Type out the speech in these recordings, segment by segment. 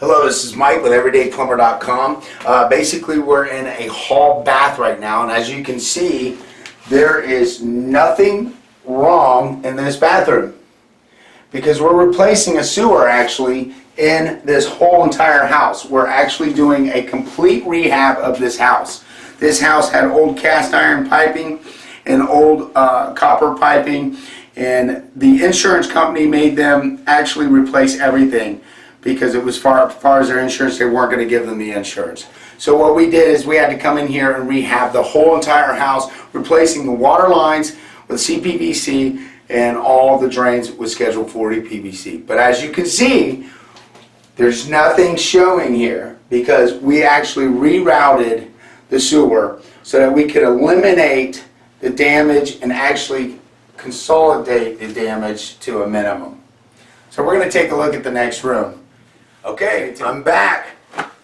Hello, this is Mike with EVERYDAYPLUMBER.com. Basically, we're in a hall bath right now, and as you can see, there is nothing wrong in this bathroom because we're replacing a sewer actually in this whole entire house. We're actually doing a complete rehab of this house. This house had old cast iron piping and old copper piping, and the insurance company made them actually replace everything because it was far as their insurance, they weren't going to give them the insurance. So what we did is we had to come in here and rehab the whole entire house, replacing the water lines with CPVC and all the drains with Schedule 40 PVC. But as you can see, there's nothing showing here because we actually rerouted the sewer so that we could eliminate the damage and actually consolidate the damage to a minimum. So we're going to take a look at the next room. Okay, I'm back.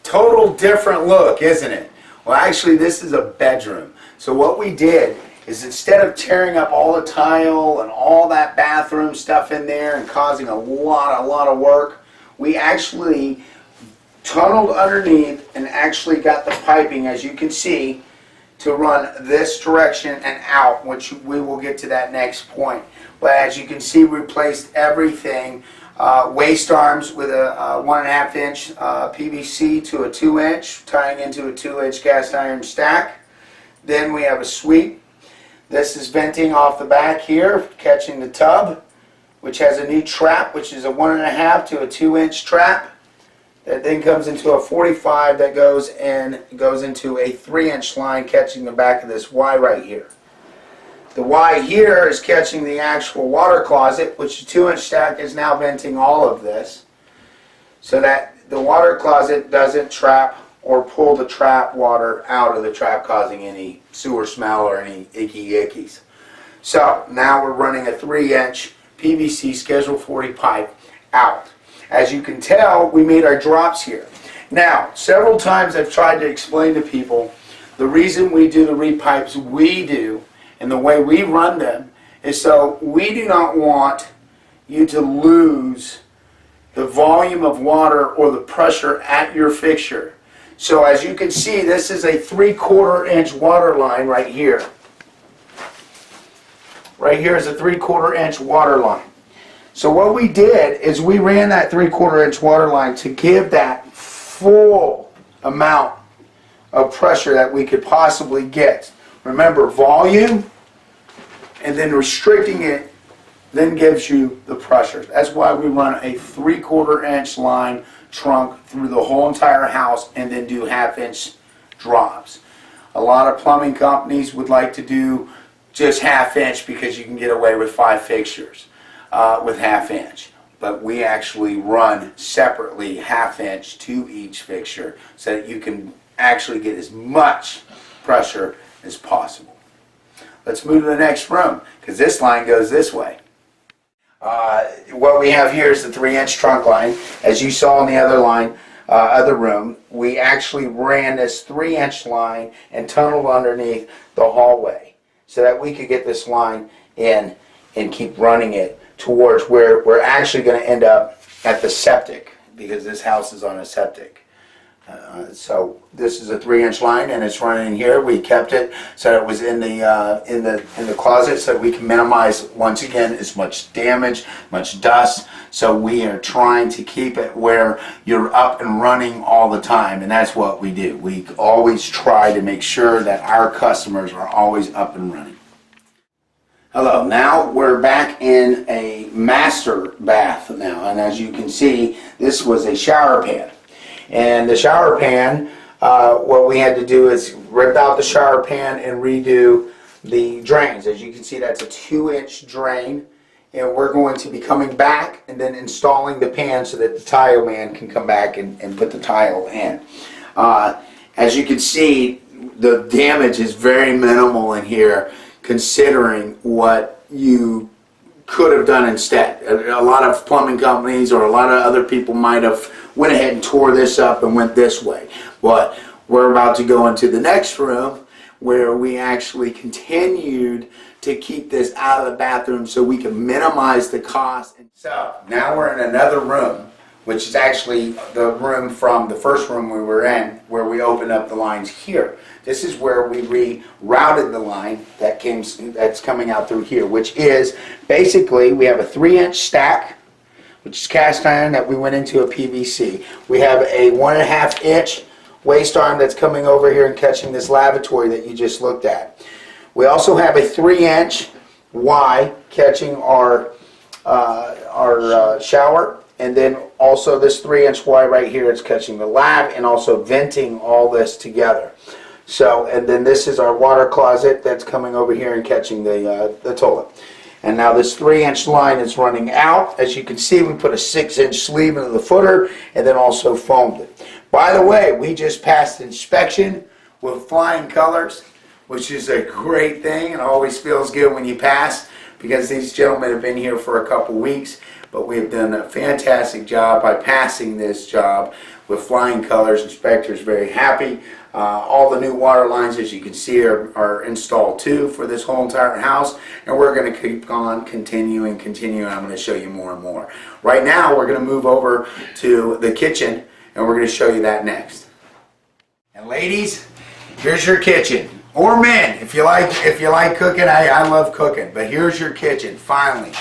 Total different look, isn't it? Well, actually, this is a bedroom. So what we did is instead of tearing up all the tile and all that bathroom stuff in there and causing a lot of work, we actually tunneled underneath and actually got the piping, as you can see, to run this direction and out, which we will get to that next point. But as you can see, we replaced everything. Waste arms with a 1.5 inch PVC to a 2 inch, tying into a 2 inch cast iron stack. Then we have a sweep. This is venting off the back here, catching the tub, which has a new trap, which is a 1.5 to a 2 inch trap. That then comes into a 45 that goes into a 3 inch line, catching the back of this Y right here. The Y here is catching the actual water closet, which the 2 inch stack is now venting all of this so that the water closet doesn't trap or pull the trap water out of the trap, causing any sewer smell or any icky ickies. So now we're running a 3 inch PVC Schedule 40 pipe out. As you can tell, we made our drops here. Now, several times I've tried to explain to people the reason we do the repipes we do and the way we run them is so we do not want you to lose the volume of water or the pressure at your fixture. So as you can see, this is a 3/4 inch water line right here. Right here is a 3/4 inch water line. So what we did is we ran that 3/4 inch water line to give that full amount of pressure that we could possibly get. Remember, volume and then restricting it then gives you the pressure. That's why we run a 3/4 inch line trunk through the whole entire house and then do 1/2 inch drops. A lot of plumbing companies would like to do just 1/2 inch because you can get away with 5 fixtures with 1/2 inch. But we actually run separately 1/2 inch to each fixture so that you can actually get as much pressure as possible. Let's move to the next room because this line goes this way. What we have here is the 3 inch trunk line. As you saw in the other line, other room, we actually ran this 3 inch line and tunneled underneath the hallway so that we could get this line in and keep running it towards where we're actually going to end up at the septic because this house is on a septic. So this is a 3 inch line and it's running in here. We kept it so it was in the closet so we can minimize once again as much damage, much dust. So we are trying to keep it where you're up and running all the time, and that's what we do. We always try to make sure that our customers are always up and running. Hello, now we're back in a master bath now, and as you can see, this was a shower pan. And the shower pan, what we had to do is rip out the shower pan and redo the drains. As you can see, that's a 2 inch drain, and we're going to be coming back and then installing the pan so that the tile man can come back and put the tile in. As you can see, the damage is very minimal in here considering what you could have done instead. A lot of plumbing companies or a lot of other people might have went ahead and tore this up and went this way. But we're about to go into the next room where we actually continued to keep this out of the bathroom so we can minimize the cost. So now we're in another room which is actually the room from the first room we were in, where we opened up the lines here. This is where we rerouted the line that's coming out through here, which is basically we have a 3-inch stack, which is cast iron that we went into a PVC. We have a 1.5-inch waste arm that's coming over here and catching this lavatory that you just looked at. We also have a 3-inch Y catching our shower, and then also this 3-inch Y right here is catching the lab and also venting all this together. So, and then this is our water closet that's coming over here and catching the toilet. And now this 3-inch line is running out. As you can see, we put a 6-inch sleeve into the footer and then also foamed it. By the way, we just passed inspection with flying colors, which is a great thing. It always feels good when you pass, because these gentlemen have been here for a couple weeks, but we have done a fantastic job by passing this job with flying colors. Inspector's very happy. All the new water lines, as you can see, are installed too for this whole entire house, and we're going to keep on continuing. I'm going to show you more and more. Right now, we're going to move over to the kitchen, and we're going to show you that next. And ladies, here's your kitchen. Or men, if you like cooking. I love cooking, but here's your kitchen. Finally,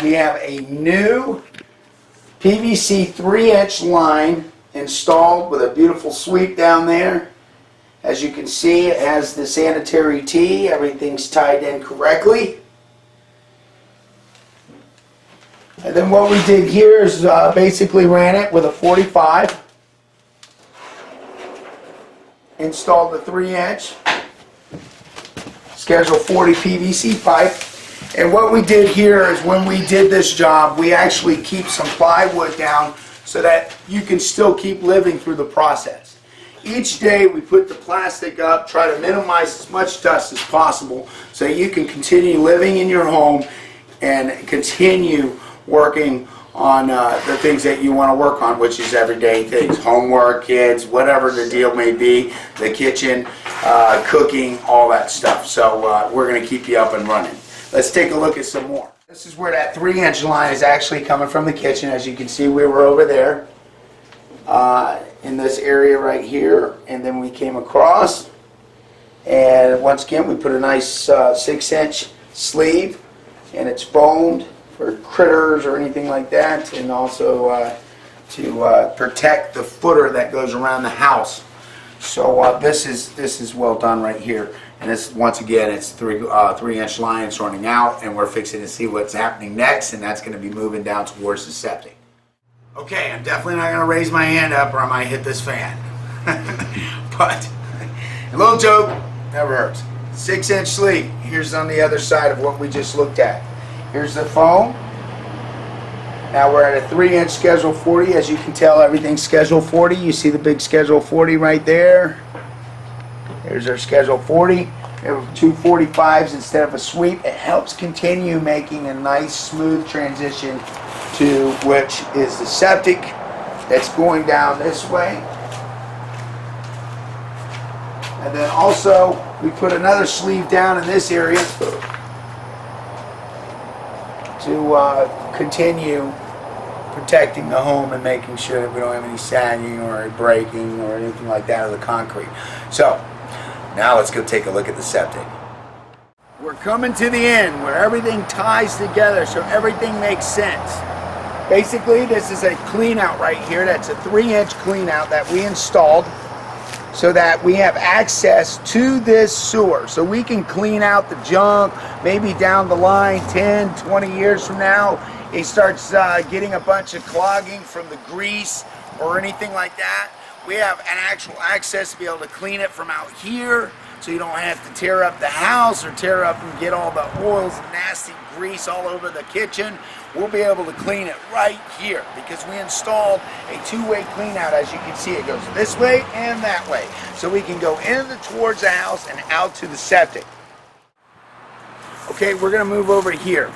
we have a new PVC 3-inch line installed with a beautiful sweep down there. As you can see, it has the sanitary tee. Everything's tied in correctly. And then what we did here is basically ran it with a 45. Installed the 3-inch Schedule 40 PVC pipe. And what we did here is, when we did this job, we actually keep some plywood down so that you can still keep living through the process. Each day we put the plastic up, try to minimize as much dust as possible so you can continue living in your home and continue working on the things that you want to work on, which is everyday things, homework, kids, whatever the deal may be, the kitchen, cooking, all that stuff. So we're going to keep you up and running. Let's take a look at some more. This is where that 3-inch line is actually coming from the kitchen. As you can see, we were over there in this area right here, and then we came across, and once again we put a nice 6-inch sleeve, and it's foamed for critters or anything like that, and also to protect the footer that goes around the house. So this is well done right here. And this, once again, it's 3-inch line. It's running out, and we're fixing to see what's happening next, and that's going to be moving down towards the septic. Okay, I'm definitely not going to raise my hand up or I might hit this fan. But a little joke never hurts. 6-inch sleeve. Here's on the other side of what we just looked at. Here's the foam. Now we're at a 3-inch Schedule 40. As you can tell, everything's Schedule 40. You see the big Schedule 40 right there. There's our Schedule 40. We have 2 45s instead of a sweep. It helps continue making a nice smooth transition to which is the septic that's going down this way. And then also we put another sleeve down in this area to continue protecting the home and making sure that we don't have any sagging or breaking or anything like that of the concrete. So now let's go take a look at the septic. We're coming to the end where everything ties together so everything makes sense. Basically, this is a clean out right here. That's a 3-inch clean out that we installed so that we have access to this sewer. So we can clean out the junk, maybe down the line 10, 20 years from now. It starts getting a bunch of clogging from the grease or anything like that. We have an actual access to be able to clean it from out here, so you don't have to tear up the house or tear up and get all the oils and nasty grease all over the kitchen. We'll be able to clean it right here because we installed a 2-way clean out. As you can see, it goes this way and that way. So we can go towards the house and out to the septic. Okay, we're going to move over here.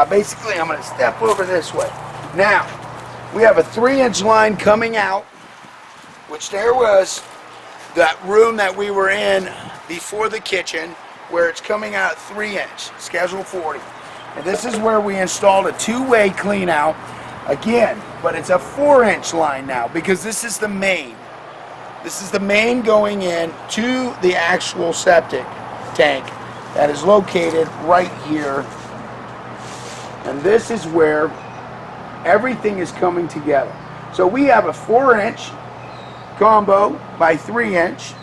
Basically, I'm going to step over this way. Now, we have a 3-inch line coming out, which there was that room that we were in before the kitchen, where it's coming out 3-inch, Schedule 40. And this is where we installed a 2-way clean out. Again, but it's a 4-inch line now because this is the main. This is the main going in to the actual septic tank that is located right here. And this is where everything is coming together. So we have a 4-inch combo by 3-inch.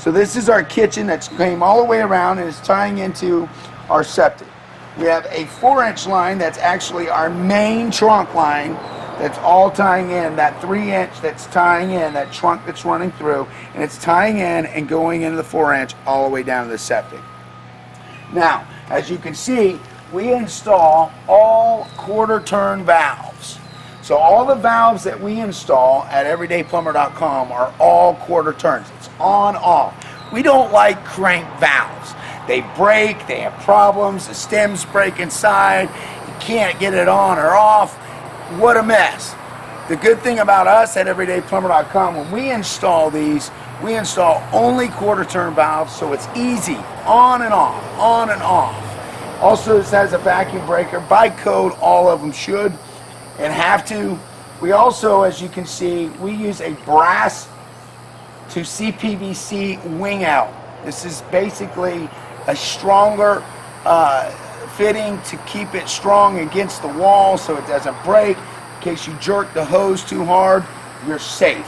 So this is our kitchen that's came all the way around and is tying into our septic. We have a 4-inch line that's actually our main trunk line that's all tying in, that 3-inch that's tying in, that trunk that's running through, and it's tying in and going into the 4-inch all the way down to the septic. Now, as you can see, we install all quarter turn valves. So all the valves that we install at EVERYDAYPLUMBER.com are all quarter turns. It's on, off. We don't like crank valves. They break, they have problems, the stems break inside, you can't get it on or off. What a mess. The good thing about us at EVERYDAYPLUMBER.com, when we install these, we install only quarter turn valves, so it's easy, on and off, on and off. Also, this has a vacuum breaker. By code, all of them should and have to. We also, as you can see, we use a brass to CPVC wing out. This is basically a stronger fitting to keep it strong against the wall so it doesn't break. In case you jerk the hose too hard, you're safe.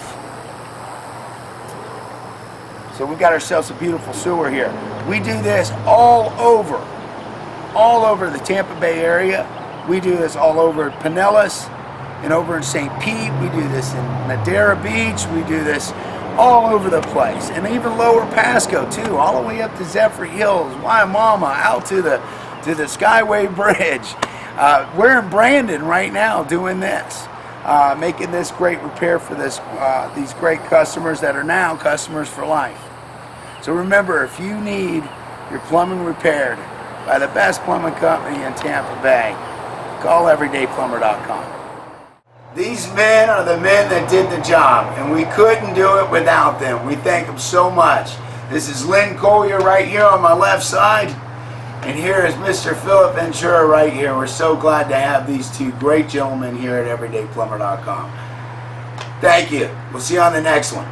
So we got ourselves a beautiful sewer here. We do this all over the Tampa Bay area. We do this all over Pinellas and over in St. Pete. We do this in Madeira Beach. We do this all over the place, and even lower Pasco too, all the way up to Zephyr Hills, Waimama, out to the Skyway Bridge. We're in Brandon right now doing this, making this great repair for these great customers that are now customers for life. So remember, if you need your plumbing repaired by the best plumbing company in Tampa Bay, call EVERYDAYPLUMBER.com. These men are the men that did the job, and we couldn't do it without them. We thank them so much. This is Lynn Collier right here on my left side, and here is Mr. Philip Ventura right here. We're so glad to have these two great gentlemen here at EVERYDAYPLUMBER.com. Thank you. We'll see you on the next one.